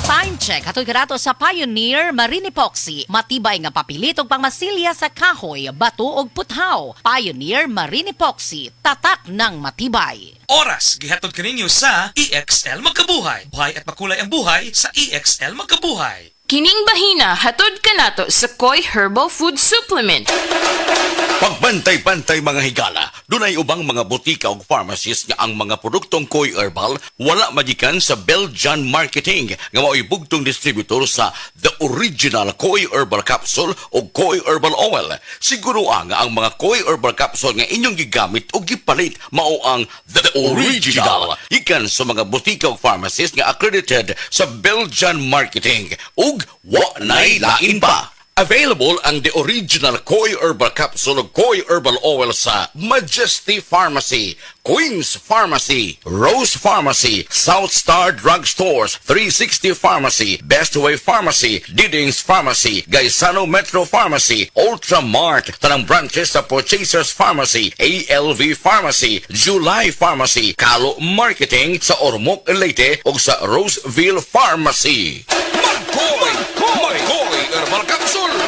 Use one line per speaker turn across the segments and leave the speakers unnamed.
Time check. Hatoy karato sa Pioneer Marine Epoxy. Matibay nga papilit og pangmasilya sa kahoy, bato ug puthaw. Pioneer Marine Epoxy. Tatak ng matibay.
Oras, gihatod kaninyo sa EXL Magkabuhay. Buhay at makulay ang buhay sa EXL Magkabuhay.
Kining bahina hatod kanato sa Koi Herbal Food Supplement.
Pagbantay-bantay mga higala, dunay ubang mga butika ug pharmacies nga ang mga produktong Koi Herbal wala magikan sa Belgian Marketing nga mao'y bugtong distributor sa The Original Koi Herbal Capsule o Koi Herbal Oil. Siguro nga ang mga Koi Herbal Capsule nga inyong gigamit o gipalit mao ang The Original. Ikan sa mga butika ug pharmacies nga accredited sa Belgian Marketing ug wa nay lain pa. Available ang The Original Koi Herbal Capsule o Koi Herbal Oil sa Majesty Pharmacy, Queen's Pharmacy, Rose Pharmacy, South Star Drug Stores, 360 Pharmacy, Best Way Pharmacy, Didings Pharmacy, Gaisano Metro Pharmacy, Ultramart, tanang branches sa Purchasers Pharmacy, ALV Pharmacy, July Pharmacy, Kalo Marketing sa Ormoc Leyte o sa Roseville Pharmacy. Magkoy Herbal Capsule!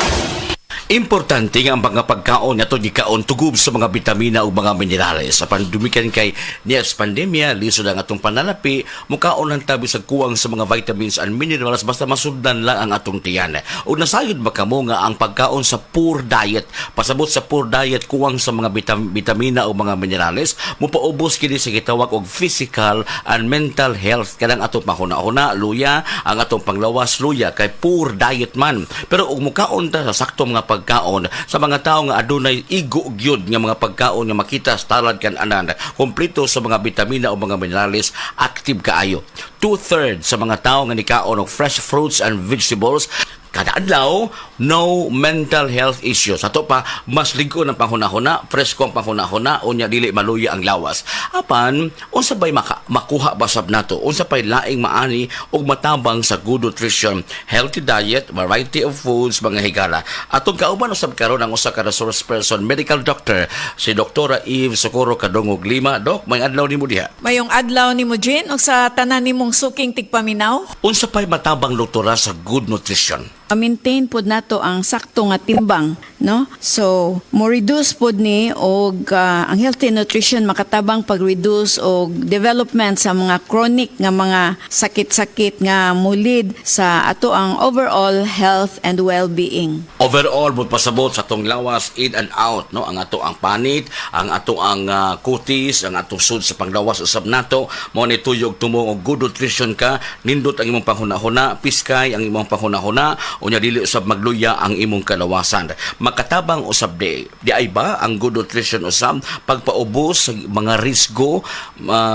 Importante nga ang mga pagkaon na ito gikaon tugub sa mga bitamina o mga minerales. Sa pandumikan kay Nias Pandemia, lisod ang atong pananapi, mukaon ang tabi sa kuwang sa mga vitamins and minerals basta masundan lang ang atong tiyan. O nasayod ba kamo nga ang pagkaon sa poor diet, pasabot sa poor diet kuwang sa mga bitamina o mga minerales, mupaubos kini sa gitawag og physical and mental health. Kanang atong panghuna-huna, luya, ang atong panglawas, luya, kay poor diet man. Pero og mukaon ta sa sakto mga pagkaon sa mga tao nga adunay igo gyud nga mga pagkaon nga makita sa talad kan anan kompleto sa mga bitamina o mga minerales, active kaayo. 2/3 sa mga tao nga nikaon og fresh fruits and vegetables kada adlaw, no mental health issues. Ato pa, mas ligo ng panghuna-huna, presko ang panghuna-huna, unya dili maluya ang lawas. Apan, unsa bay makuha basab nato? Unsa pay laing maani og matabang sa good nutrition, healthy diet, variety of foods, mga higala. Atong kauban usab karon ang usa ka resource person, medical doctor, si Dr. Eve Socorro Kadungog Lima. Dok, may adlaw nimo diha.
Mayong adlaw ni mo, Jean, o sa tanan nimong suking tigpaminaw?
Unsa pay matabang doktora sa good nutrition?
Maintain pod nato ang sakto nga timbang, no? So, mo reduce pod ni og ang healthy nutrition makatabang pag-reduce og development sa mga chronic nga mga sakit-sakit nga mulid sa ato ang overall health and well-being.
Overall, mo pasabot sa atong lawas in and out, no? Ang ato ang panit, ang ato ang kutis, ang atong sud sa panglawas usab nato, mo ni tuyog tumong og good nutrition ka, nindot ang imong panghuna-huna, piskay ang imong panghuna-huna, unya dili usab magluya ang imong kalawasan. Makatabang usab di ay ba ang good nutrition usab pagpaubos sa mga risgo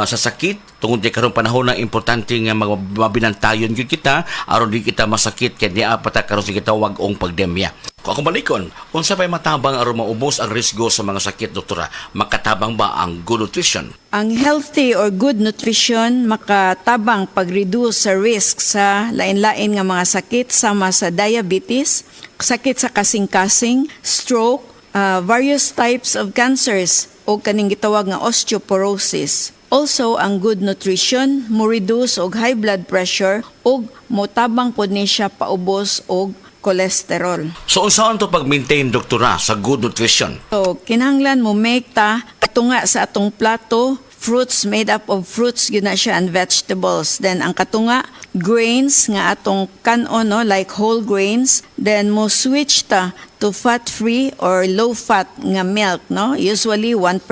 sa sakit tungod kay karong panahon na importante nga mabinantayon gyud kita aron di kita masakit kay diha pata karon sa gitawag og pandemya. Kung ako balikon, unsa pay matabang aron maubos ang risgo sa mga sakit, doktora? Makatabang ba ang good nutrition?
Ang healthy or good nutrition makatabang pag-reduce sa risk sa lain-lain nga mga sakit sama sa diabetes, sakit sa kasing-kasing, stroke, various types of cancers o kaning gitawag nga osteoporosis. Also, ang good nutrition mo reduce og high blood pressure ug motabang pod ni siya paubos og cholesterol.
So, unsaon to pag-maintain, doktora, sa good nutrition?
So, kinahanglan mo make ta katunga sa atong plato, fruits made up of fruits yun na siya and vegetables. Then, ang katunga, grains nga atong kanon, no, like whole grains. Then, mo switch ta to fat-free or low-fat nga milk, no? Usually 1%.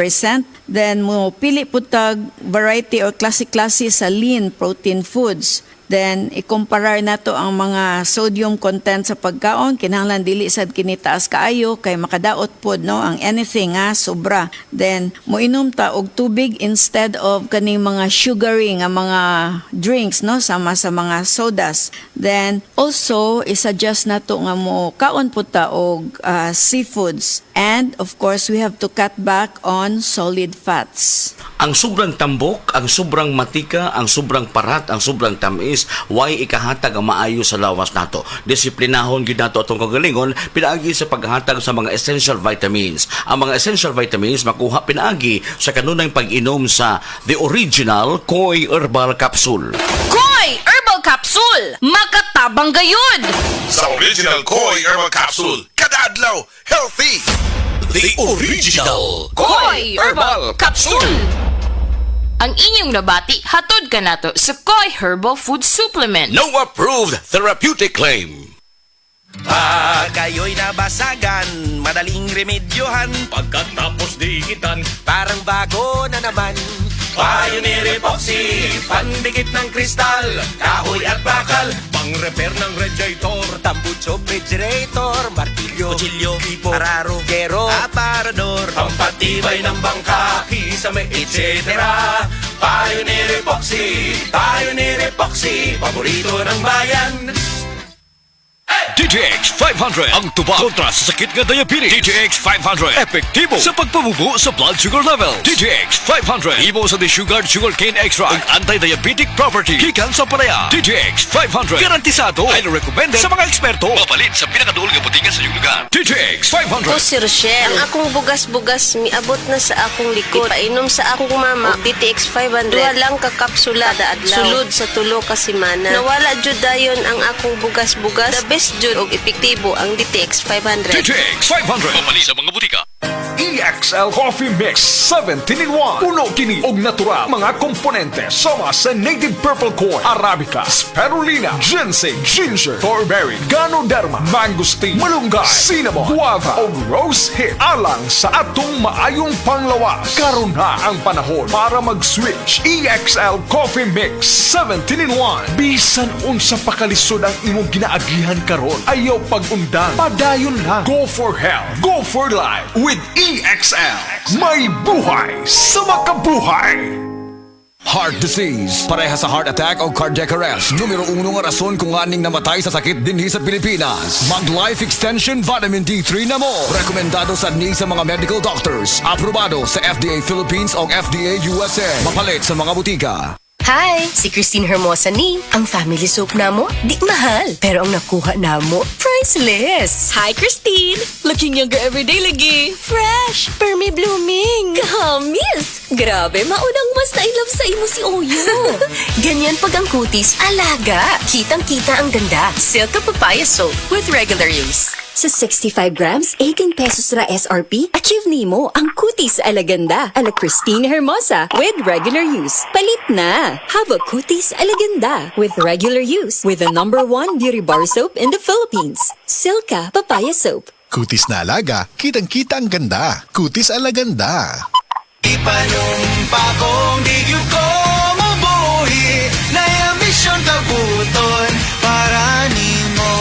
Then, mo pili po tag variety or klase-klase sa lean protein foods. Then, ikumparar nato ang mga sodium content sa pagkaon. Kinahanglan dili sad kinitaas kaayo kay makadaot pod, no, ang anything nga sobra. Then, moinom ta og tubig instead of kaning mga sugary nga mga drinks, no, sama sa mga sodas. Then, also, isuggest nato nga mo kaon po ta og seafoods. And, of course, we have to cut back on solid fats.
Ang sobrang tambok, ang sobrang matika, ang sobrang parat, ang sobrang tamis, why ikahatag ang maayo sa lawas nato. Disiplinahon gid nato atong kagalingon pinaagi sa paghatag sa mga essential vitamins. Ang mga essential vitamins makuha pinaagi sa kanunay pag-inom sa The Original Koi Herbal Capsule.
Koi Herbal Capsule. Makatabang gayud!
Sa original Koi Herbal Capsule, kada adlaw, healthy!
The original
Koi Herbal Capsule. Ang inyong nabati, hatod ka nato sa Koi Herbal Food Supplement.
no approved therapeutic claim.
Pag kayo'y nabasagan, madaling remedyohan.
Pagkatapos dikitan,
Parang bago na naman.
Pioneer Epoxy, pandikit ng kristal, kahoy at bakal, pang-repair ng radiator,
Tambucho, refrigerator, martilyo,
kutsilyo, tipo,
araro, gero, aparador.
pampatibay ng bangka, kisame, etc. Pioneer Epoxy, paborito ng bayan.
DTX 500 ang tuba kontra sa sakit nga diabetes. DTX 500 epektibo sa pagpabubo sa blood sugar level. DTX 500 imo sa desugared sugarcane extract ug anti-diabetic property gikan sa palaya. DTX 500 garantisado ay recommended sa mga eksperto. Mapalit sa pinakaduol nga butingan sa iyong lugar. DTX 500.
Ko si Rochelle. Ang akong bugas-bugas miabot na sa akong likod. Painom sa akong mama og DTX 500. Duha lang ka kapsula kada adlaw. Sulod sa tulo ka semana. Nawala jud dayon ang akong bugas-bugas. The best jud og epektibo ang DTX 500.
DTX 500 mapalit sa mga butika.
EXL Coffee Mix 17 in 1. Puno kini og natural mga komponente sama sa native purple corn, arabica, spirulina, ginseng, ginger, thornberry, ganoderma, mangosteen, malunggay, cinnamon, guava ug rose hip alang sa atong maayong panglawas. Karon na ang panahon para mag-switch. EXL Coffee Mix 17 in 1. Bisan unsa pa kalisod ang imong ginaagihan karon, ayaw pag-undan. Padayon lang. Go for health. Go for life with EXL. May buhay sa makabuhay.
Heart disease, pareha sa heart attack o cardiac arrest. Numero 1 nga rason kung aning namatay sa sakit dinhi sa Pilipinas. Mag Life Extension Vitamin D3 na mo. Rekomendado sa ni sa mga medical doctors. Aprobado sa FDA Philippines o FDA USA. Mapalit sa mga butika.
Hi! Si Christine Hermosa ni. Ang family soap namo, di mahal. Pero ang nakuha namo, priceless. Hi, Christine! Looking younger everyday lagi. Fresh! Permy blooming! Kamis! Grabe, maunang mas na-love sa imo si Oyo. Ganyan pag ang kutis, alaga. Kitang-kita ang ganda. Silka Papaya Soap with regular use.
Sa 65 grams, 18 pesos ra SRP, achieve nimo ang kutis alaganda ala Christine Hermosa with regular use. Palit na! Have a kutis alaganda with regular use with the #1 beauty bar soap in the Philippines. Silka Papaya Soap.
Kutis na alaga, kitang-kita ang ganda. Kutis alaganda.
Ipanumpa kong di yun ko mabuhi na ambisyon kabuton para nimo.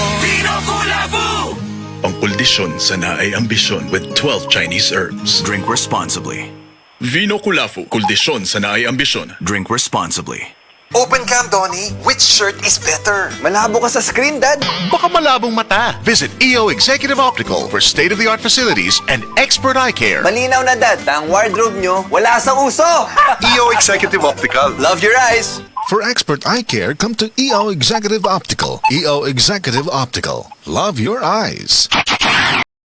Ang puldisyon sa naay ambisyon with 12 Chinese herbs. Drink responsibly. Vino Kulafu, kuldisyon sa naay ambisyon. Drink responsibly.
Open cam, Donnie. Which shirt is better? Malabo ka sa screen, Dad.
Baka malabong mata. Visit EO Executive Optical for state-of-the-art facilities and expert eye care.
Malinaw na, Dad. Ang wardrobe nyo, wala sa uso.
EO Executive Optical.
Love your eyes.
For expert eye care, come to EO Executive Optical. EO Executive Optical. Love your eyes.